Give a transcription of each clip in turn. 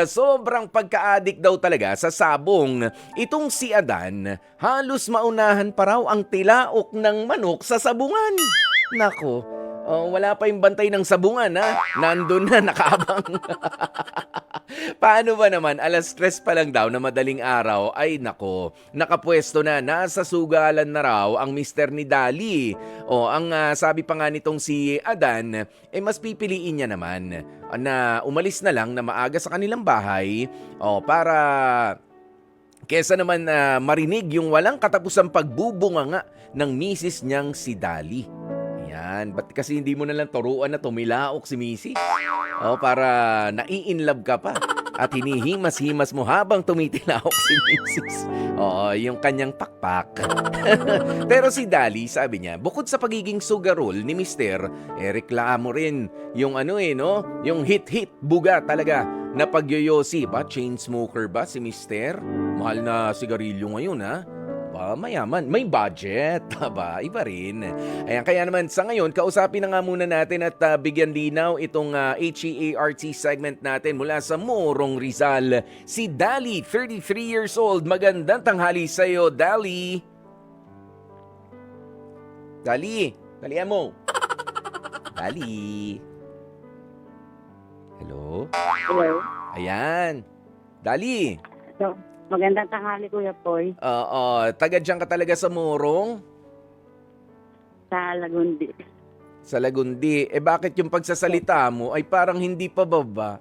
sobrang pagka-addict daw talaga sa sabong, itong si Adan, halos maunahan pa raw ang tilaok ng manok sa sabungan. Nako, wala pa yung bantay ng sabungan ha. Nandun na, nakaabang. Paano ba naman, 3:00 pa lang daw na madaling araw, ay nako, nakapwesto na, nasa sugalan na raw ang mister ni Dali. Ang sabi pa nga nitong si Adan, mas pipiliin niya naman na umalis na lang na maaga sa kanilang bahay para kesa naman marinig yung walang katapusang pagbubunganga ng misis niyang si Dali. Yan, ba't kasi hindi mo na lang turuan na tumilaok si Missy? Para nai-inlove ka pa at hinihimas-himas mo habang tumitilaok si Mrs. Yung kanyang pakpak. Pero si Dali, sabi niya, bukod sa pagiging sugarol ni Mister, reklamo rin yung yung hit-hit buga talaga na pagyoyosi. Chain smoker ba si Mister? Mahal na sigarilyo ngayon ha? Mayaman, may budget, ba? Iba rin. Ayan, kaya naman sa ngayon, kausapin na nga muna natin at bigyan linaw itong HEART segment natin mula sa Morong Rizal. Si Dali, 33 years old. Magandang tanghali sa'yo, Dali. Dali, dalian mo. Dali. Hello? Hello? Ayan. Dali. So, magandang tanghali, Kuya Poy. Taga dyan ka talaga sa Morong? Sa Lagundi. Sa Lagundi. Bakit yung pagsasalita mo ay parang hindi pa baba?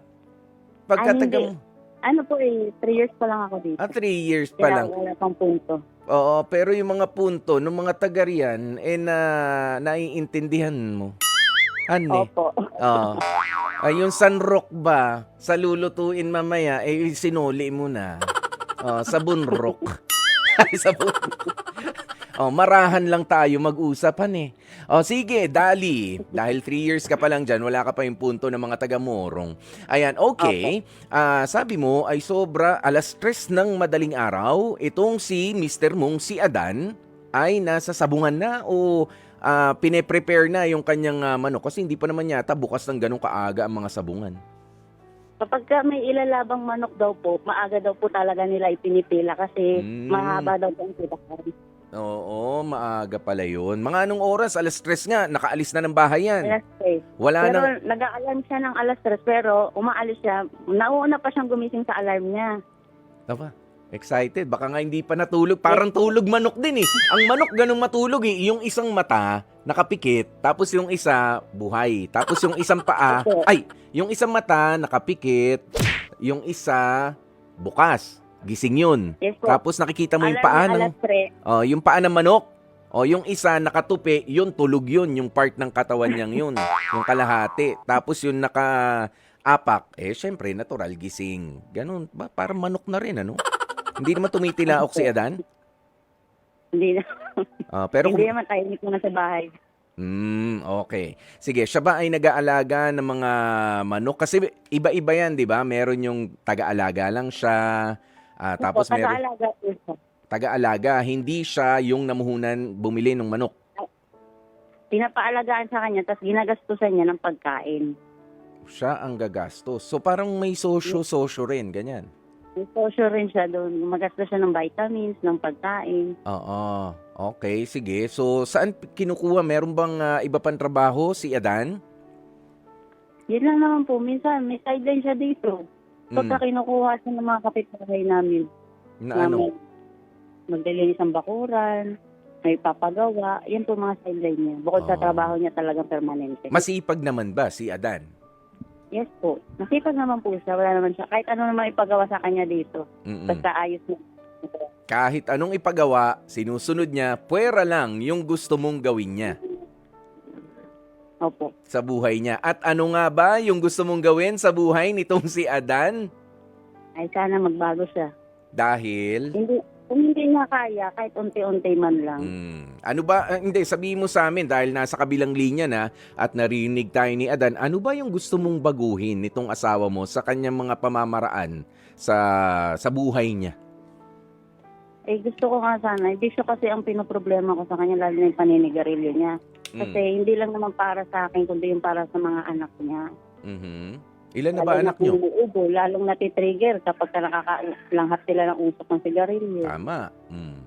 Hindi. Ano po 3 years pa lang ako dito. 3 years pa Kaya lang. wala pang punto. Oo, pero yung mga punto ng mga taga riyan, naiintindihan mo. Ano? Opo. Yung sunrock ba, sa lulutuin mamaya, sinuli mo na. Sa bunrock. Sa bunrock. Marahan lang tayo mag-usapan sige, Dali. Dahil 3 years ka pa lang dyan, wala ka pa yung punto ng mga taga-Morong. Ayan, okay. Sabi mo ay 3:00 ng madaling araw, itong si Mr. mong si Adan ay nasa sabungan na o pine-prepare na yung kanyang manok kasi hindi pa naman yata bukas ng ganong kaaga ang mga sabungan. Kapag may ilalabang manok daw po, maaga daw po talaga nila ipinipila kasi mahaba daw po ang pilakan. Oo, maaga pala yun. Mga anong oras? 3:00 nga, nakaalis na ng bahay yan. 3:00. Wala Pero nang... nag-aalarm siya ng 3:00 pero umaalis siya. Nauuna pa siyang gumising sa alarm niya. Tama. Excited. Baka nga hindi pa natulog. Parang tulog manok din Ang manok ganun matulog Yung isang mata, nakapikit. Tapos yung isa, buhay. Tapos yung isang paa, yung isang mata, nakapikit. Yung isa, bukas. Gising yun. Yes, po. Tapos nakikita mo yung Alarm paa niya ng... 3:00. Yung paa ng manok. Yung isa, nakatupi. Yun, tulog yun. Yung part ng katawan niyang yun. Yung kalahati. Tapos yung naka-apak, syempre, natural gising. Ganun. Parang manok na rin, Hindi naman tumitilaok si Adan? Hindi na. Pero Hindi naman tayo muna sa bahay. Okay. Sige, siya ba ay nag-aalaga ng mga manok? Kasi iba-iba yan, di ba? Meron yung taga-alaga lang siya. Tapos meron Taga-alaga po siya. taga-alaga. Hindi siya yung namuhunan bumili ng manok. Pinapaalagaan sa kanya, tapos ginagastusan niya ng pagkain. Siya ang gagastos. So parang may sosyo rin, ganyan. May social rin siya doon. Magastos siya ng vitamins, ng pagkain. Oo. Okay, sige. So saan kinukuha? Meron bang iba pang trabaho si Adan? Yun lang naman po. Minsan, may sideline siya dito. Pagka kinukuha siya ng mga kapitbahay namin. Na ano? Maglilinis ng bakuran, may papagawa. Yan po mga sideline niya. Bukod sa trabaho niya talagang permanente. Masipag naman ba si Adan? Yes po. Nasipag naman po siya. Wala naman siya. Kahit ano naman ipagawa sa kanya dito. Basta ayos na. Kahit anong ipagawa, sinusunod niya, puwera lang yung gusto mong gawin niya Opo. sa buhay niya. At ano nga ba yung gusto mong gawin sa buhay nitong si Adan? Ay sana magbago siya. Dahil... Kung hindi niya kaya, kahit unti-unti man lang. Ano ba, hindi, sabihin mo sa amin dahil nasa kabilang linya na at narinig tayo ni Adan, ano ba yung gusto mong baguhin nitong asawa mo sa kanyang mga pamamaraan sa buhay niya? Gusto ko nga sana. Bisyo kasi ang pinoproblema ko sa kanya, lalo na yung paninigarilyo niya. Kasi hindi lang naman para sa akin, kundi yung para sa mga anak niya. Ilan na ba Lalo na anak nyo? kung uubo, lalong natitrigger kapag nakakalanghap sila ng usok ng sigarilyo. Tama. Mm.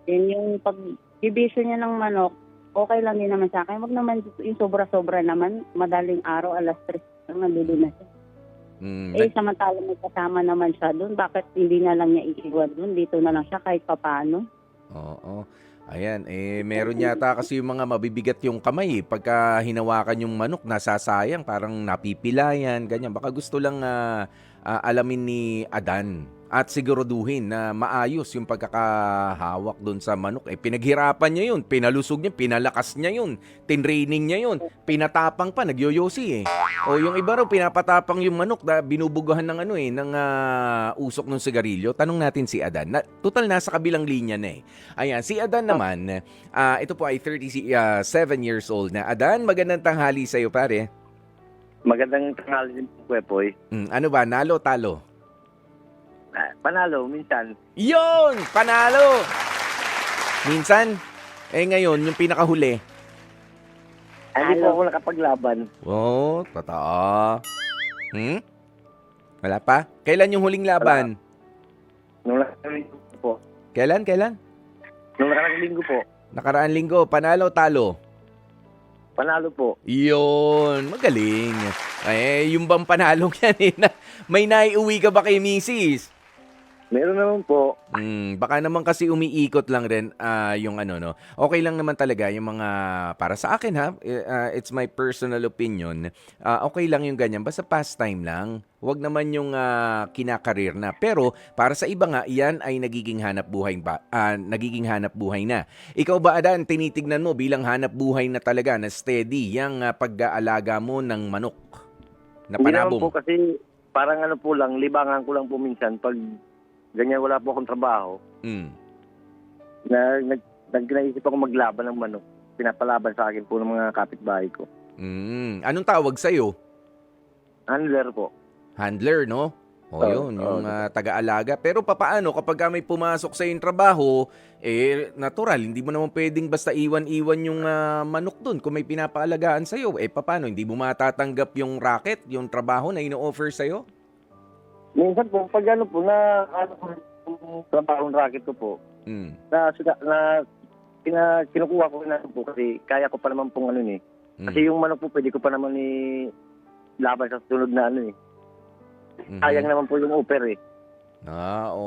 Yun yung pag-ibisyo niya ng manok, okay lang din naman sa akin. Wag naman yung sobra-sobra naman, madaling araw, alas 3 lang nabili na siya. Mm. Samantala may kasama naman siya doon, bakit hindi na lang niya iiwan doon? Dito na lang siya kahit papaano. Oo. Ayan, meron yata kasi yung mga mabibigat yung kamay pagka hinawakan yung manok, nasasayang, parang napipilayan, ganyan. Baka gusto lang alamin ni Adan at siguraduhin na maayos yung pagkakahawak doon sa manok. Pinaghirapan niya yun, pinalusog niya, pinalakas niya yun, tinraining niya yun, pinatapang pa, nagyoyosi O yung iba raw, pinapatapang yung manok, binubugahan ng ng usok ng sigarilyo. Tanong natin si Adan. Total nasa kabilang linya na Ayan, si Adan naman, ito po ay 37 years old na. Adan, magandang tanghali sa'yo, pare. Magandang tanghali din po, Kwepoy. Ano ba, nalo, talo? Panalo, minsan. Yon, panalo! Minsan, ngayon, yung pinakahuli. Hindi po ako nakapaglaban. Oh, totoo. Wala pa? Kailan yung huling laban? Nung nakaraang linggo po. Kailan? Nung nakaraang linggo po. Nakaraang linggo, panalo, talo? Panalo po. Yun, magaling. Yung bang panalong yan may naiuwi ka ba kay misis? Meron naman po. Baka naman kasi umiikot lang rin yung no. Okay lang naman talaga yung mga, para sa akin it's my personal opinion. Okay lang yung ganyan, basta pastime lang. Huwag naman yung kinakarir na. Pero para sa iba nga, yan ay nagiging hanap buhay na. Ikaw ba, Adan, tinitignan mo bilang hanap buhay na talaga, na steady, yung pag-aalaga mo ng manok na Hindi naman panabong? po kasi parang po lang, libangan ko lang po minsan pag ganyan wala po akong trabaho. Naisip ako maglaban ng manok. Pinapalaban sa akin po ng mga kapitbahay ko. Anong tawag sa'yo? Handler po. Handler, no? Yun, yung oo. taga-alaga. Pero papaano kapag may pumasok sa yung trabaho, natural, hindi mo naman pwedeng basta iwan-iwan yung manok dun kung may pinapaalagaan sa'yo. Papaano, hindi mo matatanggap yung racket, yung trabaho na ino-offer sa'yo? Minsan po, pag yung trabaho ng racket ko po, kinukuha ko na po kasi kaya ko pa naman pong Kasi yung manok po, pwede ko pa naman laban sa sunod na Sayang naman po yung offer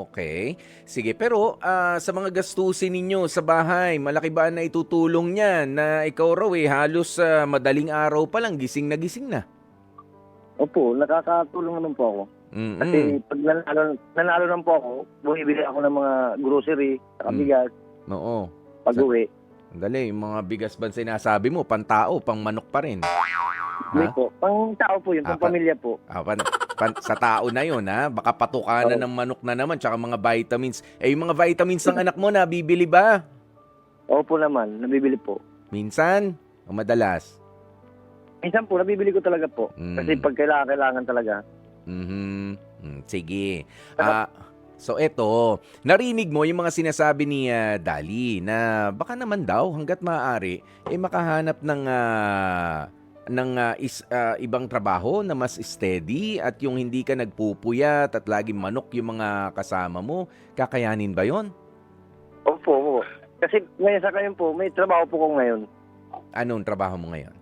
Okay. Sige, pero sa mga gastusin ninyo sa bahay, malaki ba na itutulong niyan na ikaw raw halos madaling araw pa lang gising na? Opo, nakakatulong naman po ako. Kasi pag nanalo naman po ako, bumibili ako ng mga grocery, saka bigas, Oo. pag-uwi. Dali, yung mga bigas ba sinasabi mo, pantao, pang manok pa rin? Hindi po, pang tao po yun, pang pamilya po. Sa tao na yun, baka patukanan ng manok na naman, tsaka mga vitamins. Yung mga vitamins ng anak mo, nabibili ba? Opo naman, nabibili po. Minsan o madalas? Minsan po, nabibili ko talaga po. Kasi pag kailangan talaga. Sige. So eto, narinig mo yung mga sinasabi ni Dali na baka naman daw hangga't maaari makahanap ng ibang trabaho na mas steady at yung hindi ka nagpupuyat at laging manok yung mga kasama mo. Kakayanin ba yon? Opo. Kasi ngayon sa kayo po, may trabaho po ko ngayon. Anong trabaho mo ngayon?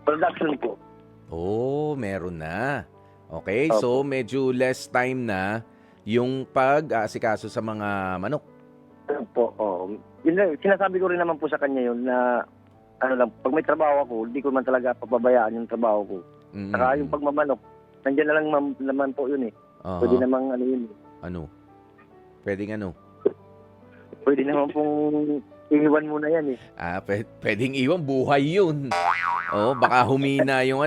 Production po. Oh, meron na. Okay, Opo. so medyo less time na yung pag-aasikaso sa mga manok. Opo, Yun lang, sinasabi ko rin naman po sa kanya yun na pag may trabaho ako, hindi ko man talaga papabayaan yung trabaho ko. Saka yung pagmamanok, nandiyan na lang naman po yun Pwede namang yun. Ano? Pwedeng ano? Pwede naman pong iiwan muna yan Pwedeng iwan, buhay yun. Baka humina yung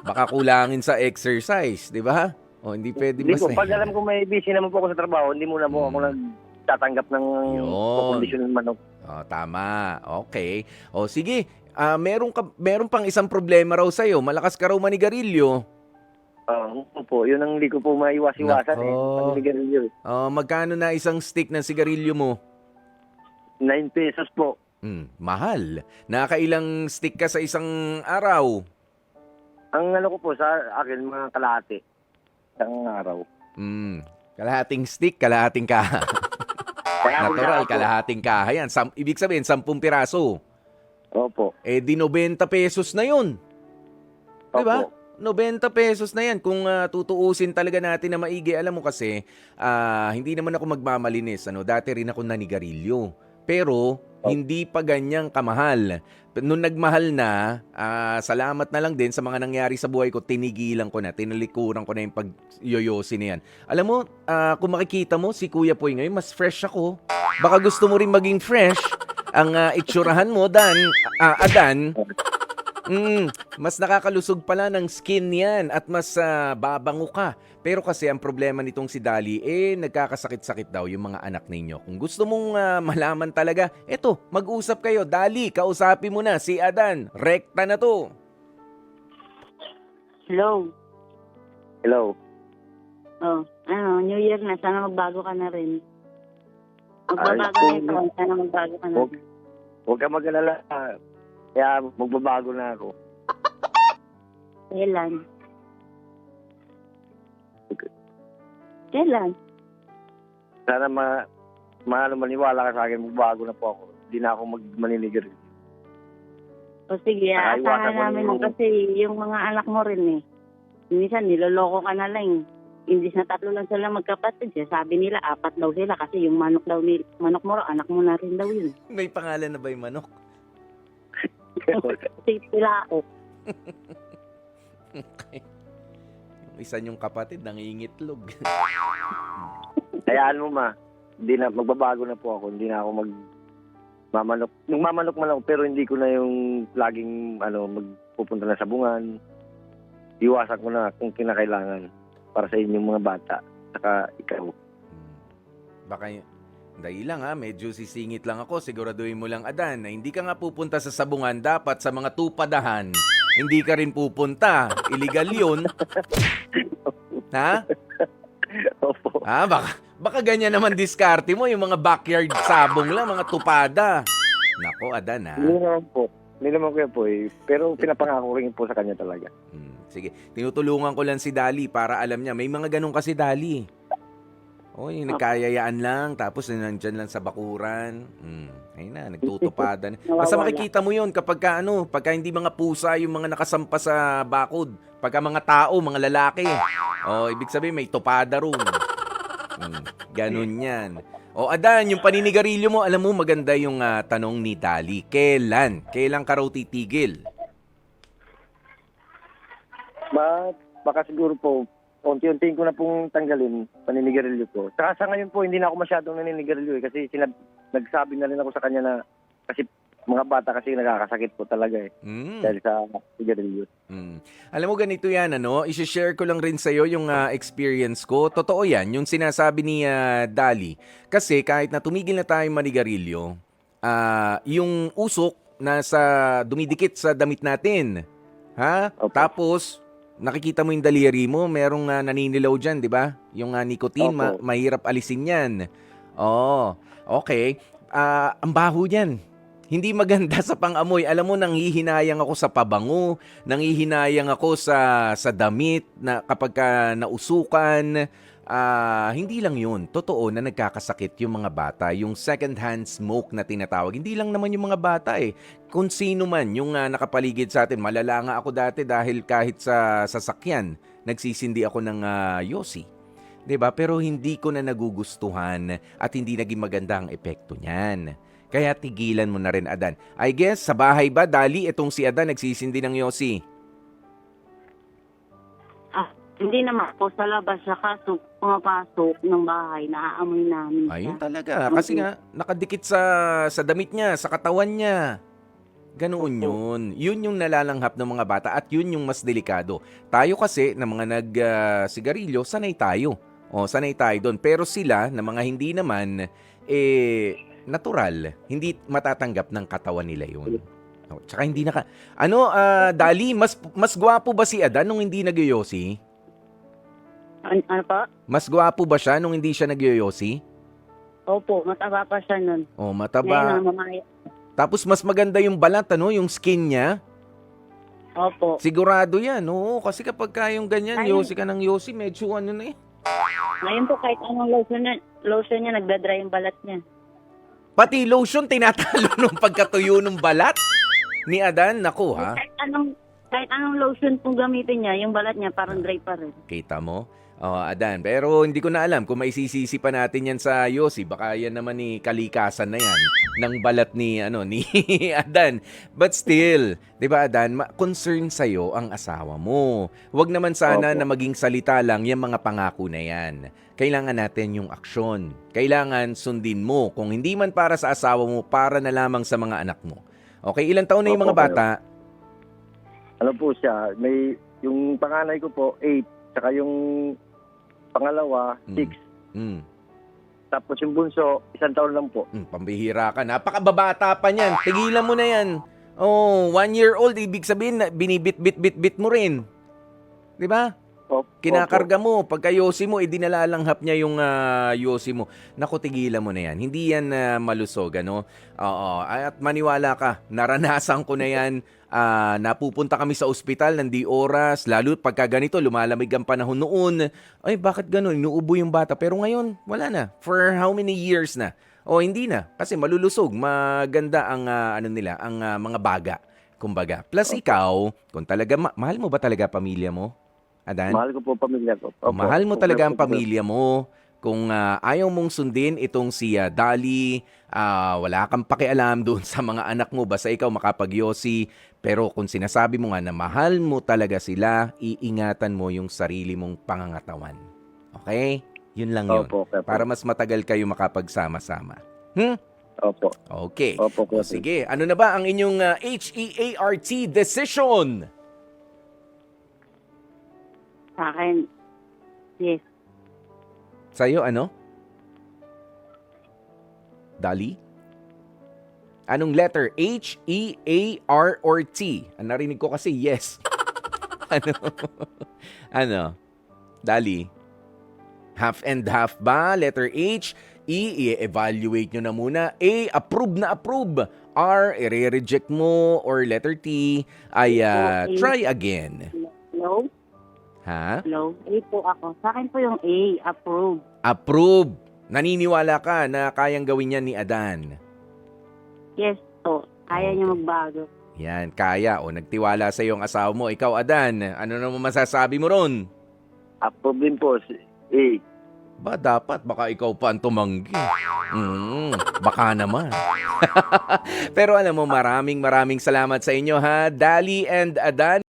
baka kulangin sa exercise, di ba? Hindi pwede Hindi po, basta. pag alam ko may busy naman po ako sa trabaho, hindi muna po ako nagtatanggap ng kondisyon ng manok. Tama. Okay. Sige. Meron pang isang problema raw sa'yo. Malakas ka raw manigarilyo. Opo, yun ang hindi ko po maiwas-iwasan paninigarilyo. Magkano na isang stick ng sigarilyo mo? 9 pesos po. Mahal. Nakailang stick ka sa isang araw? Ang ano ko po sa akin, mga kalahati. Isang araw. Kalahating stick, kalahating kaha. Natural, kalahating kaha yan. Ibig sabihin, 10 piraso. Opo. Eh, di 90 pesos na yun. Di ba? Opo. 90 pesos na yan kung tutuusin talaga natin na maigi. Alam mo kasi, hindi naman ako magmamalinis. Dati rin ako nanigarilyo. Pero, hindi pa ganyang kamahal. Nung nagmahal na, salamat na lang din sa mga nangyari sa buhay ko, tinigilan ko na, tinalikuran ko na yung pag-yoyosi na yan. Alam mo, kung makikita mo, si Kuya Poy ngayon, mas fresh ako. Baka gusto mo rin maging fresh. Ang itsurahan mo, Adan, mas nakakalusog pala ng skin yan at mas babango ka. Pero kasi ang problema nitong si Dali, nagkakasakit-sakit daw yung mga anak ninyo. Kung gusto mong malaman talaga, eto, mag-usap kayo. Dali, kausapin mo na si Adan. Rekta na to. Hello. Hello. New Year na. Sana magbago ka na rin. Magbabago na ito. Sana magbago ka na rin. Huwag ka mag-alala. Kaya magbabago na ako. Kailan? Kailan? Sana maniwala ka sa akin, magbago na po ako. Hindi na ako maninigar. O sige, Iwasan aasahan ko namin yung- kasi yung mga anak mo rin Minsan niloloko ka na lang. Imbis na 3 lang sila magkapatid, sabi nila 4 daw sila kasi yung manok mo raw, anak mo na rin daw yun. May pangalan na ba yung manok? Sila ako. Okay. Yung isa niyong kapatid, nangingitlog. Hayaan mo hindi na, magbabago na po ako. Hindi na ako mamanok. Nung mamanok man ako, pero hindi ko na yung laging magpupunta na sa bungan. Iwasan ko na kung kinakailangan para sa inyong mga bata. Saka ikaw. Baka dahil lang medyo sisingit lang ako. Siguraduhin mo lang, Adan, na hindi ka nga pupunta sa sabungan. Dapat sa mga tupadahan, hindi ka rin pupunta. Illegal yun. Ha? Opo. Baka ganyan naman diskarte mo, yung mga backyard sabong lang, mga tupada. Nako, Adan Hindi naman po. Hindi naman kuya po Pero pinapangako rin po sa kanya talaga. Sige, tinutulungan ko lang si Dali para alam niya. May mga ganun kasi Dali. Oy, nagkayayaan lang, tapos nandyan lang sa bakuran. Ayun na, nagtutupadan. Basta makikita mo yun kapag pagka hindi mga pusa yung mga nakasampa sa bakod. Pagka mga tao, mga lalaki. Ibig sabihin may tupada roon. Ganun yan. Adan, yung paninigarilyo mo, alam mo maganda yung tanong ni Dali. Kailan ka raw titigil? Baka siguro po, unti-untiin ko na pong tanggalin paninigarilyo ko. Saka sa ngayon po, hindi na ako masyadong naninigarilyo kasi nagsabi na rin ako sa kanya na kasi mga bata kasi nakakasakit po talaga dahil sa sigarilyo. Alam mo ganito yan, i-share ko lang rin sa'yo yung experience ko. Totoo yan, yung sinasabi ni Dali. Kasi kahit na tumigil na tayo manigarilyo, yung usok dumidikit sa damit natin. Ha? Opo. Tapos, nakikita mo yung daliri mo, merong naninilaw dyan, di ba? Yung nicotine, Opo. mahirap alisin yan. Okay. Ang baho yan. Hindi maganda sa pang-amoy. Alam mo, nanghihinayang ako sa pabango, nanghihinayang ako sa damit na kapag nausukan. Hindi lang yun. Totoo na nagkakasakit yung mga bata. Yung second-hand smoke na tinatawag. Hindi lang naman yung mga bata Kung sino man yung nakapaligid sa atin. Malala nga ako dati dahil kahit sa sasakyan, nagsisindi ako ng yosi. 'Di ba? Pero hindi ko na nagugustuhan at hindi naging maganda ang epekto niyan. Kaya tigilan mo na rin, Adan. I guess, sa bahay ba, Dali, itong si Adan nagsisindi ng yosi? Hindi naman po sa labas pumapasok ng bahay, naaamoy namin siya. Ayun talaga. Kasi nga, nakadikit sa damit niya, sa katawan niya. Ganoon yun. Yun yung nalalanghap ng mga bata at yun yung mas delikado. Tayo kasi, na mga nag-sigarilyo, sanay tayo. Sanay tayo doon. Pero sila, na mga hindi naman, natural. Hindi matatanggap ng katawan nila yun. Tsaka hindi Dali, mas gwapo ba si Adan nung hindi nagyoyosi? Ano pa? Mas gwapo ba siya nung hindi siya nagyoyosi? Opo, mataba pa siya nun. Mataba. Ngayon, mamaya. Tapos mas maganda yung balat, yung skin niya. Opo. Sigurado yan, oo. Kasi kapag kayong ganyan, Ayun. yosi ka ng yosi, medyo ano na eh. Ngayon po kahit anong lotion niya nagdadry yung balat niya. Pati lotion, tinatalo nung pagkatuyo ng balat ni Adan. Naku ha, Kahit anong lotion pong gamitin niya, yung balat niya parang dry pa rin. kita mo? Oh, Adan, pero hindi ko na alam kung maisisisi pa natin yan sa yosi. Baka yan naman ni kalikasan na yan ng balat ni ni Adan. But still, 'di ba Adan, concern sa ang asawa mo. Huwag naman sana Opo. na maging salita lang yung mga pangako na yan. Kailangan natin yung aksyon. Kailangan sundin mo. Kung hindi man para sa asawa mo, para na lamang sa mga anak mo. Okay, ilang taon na yung mga Opo, bata? Ano po siya, yung panganay ko po, 8. Saka yung pangalawa, 6. Mm. Tapos yung bunso, 1 taon lang po. Pambihira ka. Napakababata pa niyan. Tigilan mo na yan. Oh, 1 year old, ibig sabihin na binibit-bit-bit-bit mo rin. 'Di ba? Kinakarga mo. Pagka yosi mo, idinalalanghap niya yung yosi mo. Naku, tigilan mo na yan. Hindi yan malusog, ano? Oo. At maniwala ka, naranasan ko na yan. Napupunta kami sa ospital, nandi oras. Lalo pagka ganito, lumalamig ang panahon noon. Ay, bakit ganun? Inuubo yung bata. Pero ngayon, wala na. For how many years na? O, hindi na. Kasi malulusog. Maganda ang, ang mga baga. Kumbaga. Plus ikaw, kung talaga, mahal mo ba talaga pamilya mo? Adan? Mahal ko po pamilya ko. Opo. Mahal mo talaga ang Opo. pamilya mo. Kung ayaw mong sundin itong si Dali, wala kang pakialam doon sa mga anak mo, basta ikaw makapagyosi. Pero kung sinasabi mo nga na mahal mo talaga sila, iingatan mo yung sarili mong pangangatawan. Okay? Yun lang yun. Opo, opo. Para mas matagal kayo makapagsama-sama. Opo. Okay. Opo, O sige, ano na ba ang inyong HEART decision? Sa akin, yes. Sa'yo, ano? Dali? Anong letter? H, E, A, R, or T? Ang narinig ko kasi yes. ano? Ano? Dali? Half and half ba? Letter H, E, i-evaluate nyo na muna. A, approve na approve. R, i-reject mo. Or letter T, ay try again. Hello? Ha? Hello? A po ako. Sa akin po yung A, approve. Approve. Naniniwala ka na kayang gawin yan ni Adan. Yes po. Kaya niya magbago. Yan, kaya. O, nagtiwala sa iyong asawa mo. Ikaw, Adan, ano naman masasabi mo ron? Approve din po. Ba, dapat. Baka ikaw pa ang tumanggi. Baka naman. Pero alam mo, maraming salamat sa inyo, ha? Dali and Adan.